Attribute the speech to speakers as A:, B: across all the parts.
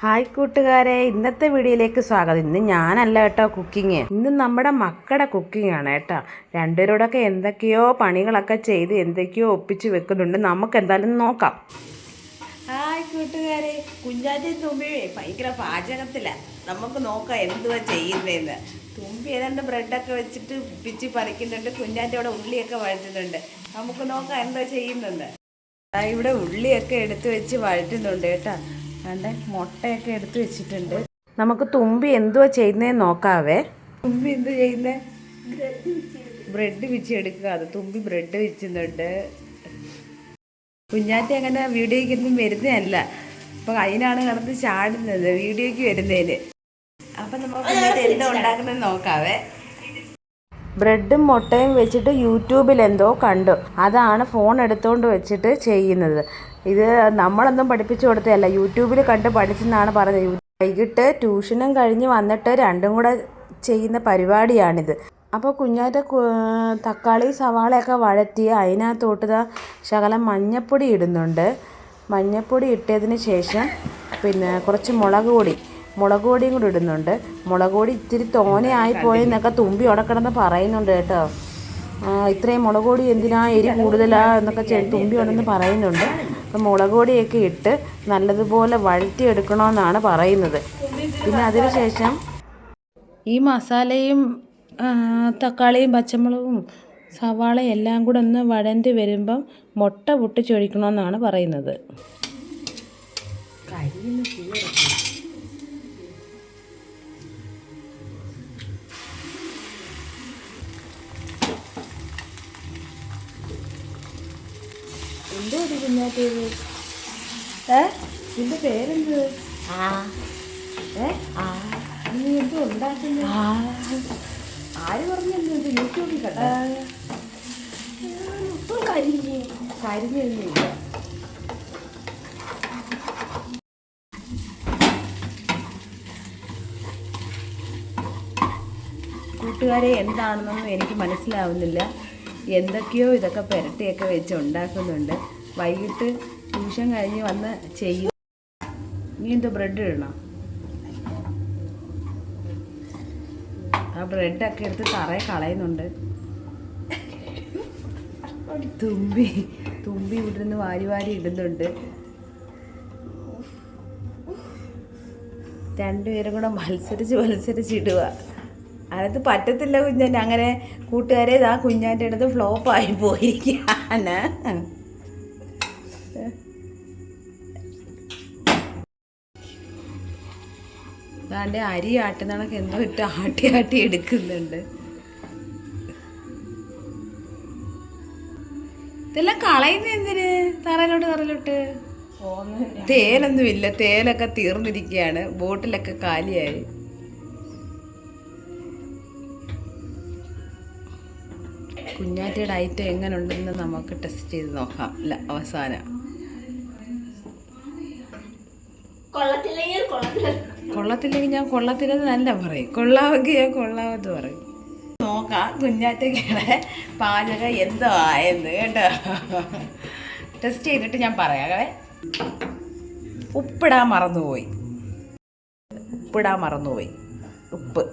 A: Hi കൂട്ടുകാരെ, ഇന്നത്തെ വീഡിയോയിലേക്ക് സ്വാഗതം. ഇന്ന് ഞാനല്ല കേട്ടോ കുക്കിങ്, ഇന്ന് നമ്മുടെ മക്കളുടെ കുക്കിംഗ് ആണ് കേട്ടോ. രണ്ടുപേരോടൊക്കെ എന്തൊക്കെയോ പണികളൊക്കെ ചെയ്ത് എന്തൊക്കെയോ ഒപ്പിച്ച് വെക്കുന്നുണ്ട്. നമുക്ക് എന്തായാലും നോക്കാം. ഹായ് കൂട്ടുകാരെ, കുഞ്ഞാറ്റയും തുമ്പിയെ ഭയങ്കര പാചകത്തിലാണ്. നമുക്ക് നോക്കാം എന്തുവാ ചെയ്യുന്നതെന്ന്. തുമ്പി ഏതാണ്ട് ബ്രെഡൊക്കെ വെച്ചിട്ട് പിച്ചി പറിക്കുന്നുണ്ട്. കുഞ്ഞാറ്റ അവിടെ ഉള്ളിയൊക്കെ വഴറ്റുന്നുണ്ട്. നമുക്ക് നോക്കാം എന്താ ചെയ്യുന്നത്. ഇവിടെ ഉള്ളിയൊക്കെ എടുത്ത് വെച്ച് വഴറ്റുന്നുണ്ട് കേട്ടോ. കണ്ടേ, മുട്ടയൊക്കെ എടുത്ത് വെച്ചിട്ടുണ്ട്. നമുക്ക് തുമ്പി എന്തുവാ ചെയ്യുന്നതെന്ന് നോക്കാവേ. തുമ്പി എന്ത് ചെയ്യുന്നേ? ബ്രെഡ് പിച്ചി എടുക്കുക. അത് തുമ്പി ബ്രെഡ് വെച്ചുന്നുണ്ട്. കുഞ്ഞാറ്റ അങ്ങനെ വീഡിയോയ്ക്കൊന്നും വരുന്നതല്ല, അപ്പം അതിനാണ് കിടന്ന് ചാടുന്നത് വീഡിയോയ്ക്ക് വരുന്നതിന്. അപ്പം നമുക്ക് കുഞ്ഞാറ്റ എന്താ ഉണ്ടാക്കുന്നത് നോക്കാവേ. ബ്രെഡും മുട്ടയും വെച്ചിട്ട് യൂട്യൂബിൽ എന്തോ കണ്ടു, അതാണ് ഫോൺ എടുത്തുകൊണ്ട് വെച്ചിട്ട് ചെയ്യുന്നത്. ഇത് നമ്മളൊന്നും പഠിപ്പിച്ചു കൊടുത്തതല്ല, യൂട്യൂബിൽ കണ്ട് പഠിച്ചെന്നാണ് പറഞ്ഞത്. വൈകിട്ട് ട്യൂഷനും കഴിഞ്ഞ് വന്നിട്ട് രണ്ടും കൂടെ ചെയ്യുന്ന പരിപാടിയാണിത്. അപ്പോൾ കുഞ്ഞാറ്റ തക്കാളി സവാളയൊക്കെ വഴറ്റി അതിനകത്തോട്ട് ശകലം മഞ്ഞൾപ്പൊടി ഇടുന്നുണ്ട്. മഞ്ഞൾപ്പൊടി ഇട്ടതിന് ശേഷം പിന്നെ കുറച്ച് മുളക് പൊടിയും കൂടി ഇടുന്നുണ്ട്. മുളക് പൊടി ഇത്തിരി തോനെയായിപ്പോയെന്നൊക്കെ തുമ്പി ഉടക്കിടന്ന് പറയുന്നുണ്ട് കേട്ടോ. ഇത്രയും മുളക് പൊടി എന്തിനാ, എരി കൂടുതലാ എന്നൊക്കെ തുമ്പി ഉണ്ടെന്ന് പറയുന്നുണ്ട്. അപ്പം മുളക് പൊടിയൊക്കെ ഇട്ട് നല്ലതുപോലെ വഴറ്റിയെടുക്കണമെന്നാണ് പറയുന്നത്. പിന്നെ അതിന് ശേഷം ഈ മസാലയും തക്കാളിയും പച്ചമുളകും സവാളയും എല്ലാം കൂടെ ഒന്ന് വഴണ്ടി വരുമ്പം മുട്ട പൊട്ടിച്ചൊഴിക്കണമെന്നാണ് പറയുന്നത്. എന്തോ ഒരു കുഞ്ഞാറ്റേത്? നിന്റെ പേരെന്ത്? നീ എന്തോ ഉണ്ടാക്കുന്നത്? ആര് പറഞ്ഞല്ലോ? ഇത് യൂട്യൂബിൽ കണ്ട കരിഞ്ഞില്ല. കൂട്ടുകാരെ, എന്താണെന്നൊന്നും എനിക്ക് മനസ്സിലാവുന്നില്ല. എന്തൊക്കെയോ ഇതൊക്കെ പുരട്ടിയൊക്കെ വെച്ച് ഉണ്ടാക്കുന്നുണ്ട്. വൈകിട്ട് ട്യൂഷൻ കഴിഞ്ഞ് വന്ന് ചെയ്യും. നീ എന്തോ ബ്രെഡ് ഇടണം. ആ ബ്രെഡൊക്കെ എടുത്ത് തറയെ കളയുന്നുണ്ട്. തുമ്പി ഇവിടെ നിന്ന് വാരി ഇടുന്നുണ്ട്. രണ്ടുപേരും കൂടെ മത്സരിച്ചിടുക. അതിനകത്ത് പറ്റത്തില്ല കുഞ്ഞാറ്റ. അങ്ങനെ കൂട്ടുകാരെ, ഇതാ കുഞ്ഞാൻ്റെ അടുത്ത് ഫ്ലോപ്പായി പോയിരിക്കുകയാണ്. അതാണ്ട് അരി ആട്ടുന്നതൊക്കെ എന്തോ ഇട്ട് ആട്ടി എടുക്കുന്നുണ്ട്. ഇതെല്ലാം കളയുന്ന എന്തിന്? തറയിലോട്ട് തേനൊന്നുമില്ല, തേനൊക്കെ തീർന്നിരിക്കുകയാണ്. ബോട്ടിലൊക്കെ കാലിയായി. കുഞ്ഞാറ്റയുടെ ഐറ്റം എങ്ങനെ ഉണ്ടെന്ന് നമുക്ക് ടെസ്റ്റ് ചെയ്ത് നോക്കാം. അവസാനം കൊള്ളത്തില്ലെങ്കിൽ ഞാൻ കൊള്ളത്തില്ലെന്ന് തന്നെ പറയും, കൊള്ളാമെങ്കിൽ ഞാൻ കൊള്ളാമെന്ന് പറയും. നോക്കാം കുഞ്ഞാറ്റയുടെ പാചകം എന്തോ ആയെന്ന് കേട്ടോ. ടെസ്റ്റ് ചെയ്തിട്ട് ഞാൻ പറയാവേ. ഉപ്പിടാൻ മറന്നുപോയി. ഉപ്പ്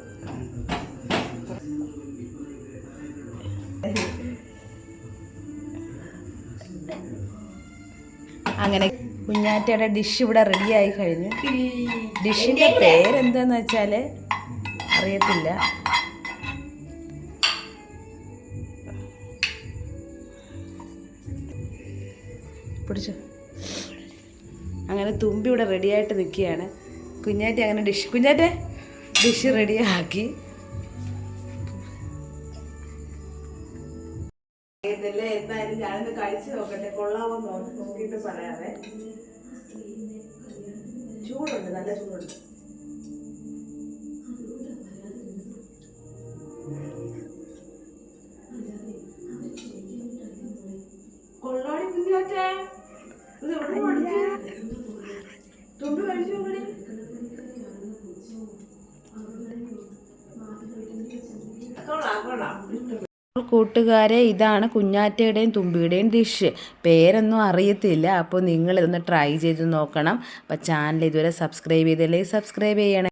A: അങ്ങനെ കുഞ്ഞാറ്റയുടെ ഡിഷ് ഇവിടെ റെഡിയായി കഴിഞ്ഞു. ഡിഷിൻ്റെ പേരെന്താന്ന് വെച്ചാൽ അറിയത്തില്ല. പിടിച്ചു. അങ്ങനെ തുമ്പി ഇവിടെ റെഡിയായിട്ട് നിൽക്കുകയാണ്. കുഞ്ഞാറ്റ അങ്ങനെ ഡിഷ് റെഡിയാക്കി. എന്തായാലും ഞാനൊന്ന് കഴിച്ചു നോക്കട്ടെ, കൊള്ളാമോ നോക്കിയിട്ട് പറയാവേ. ചൂടുണ്ട്, നല്ല ചൂടുണ്ട്. കൊള്ളാടി കുഞ്ഞാറ്റേ, ഇത് എവിടെ പഠിച്ചു? തുമ്പി കഴിച്ചു നോക്കണേ. കൊള്ളാം. കൂട്ടുകാരെ, ഇതാണ് കുഞ്ഞാറ്റയുടെയും തുമ്പിയുടെയും ഡിഷ്. പേരൊന്നും അറിയത്തില്ല. അപ്പോൾ നിങ്ങളിതൊന്ന് ട്രൈ ചെയ്ത് നോക്കണം. അപ്പോൾ ചാനൽ ഇതുവരെ സബ്സ്ക്രൈബ് ചെയ്തില്ലെങ്കിൽ സബ്സ്ക്രൈബ് ചെയ്യണം.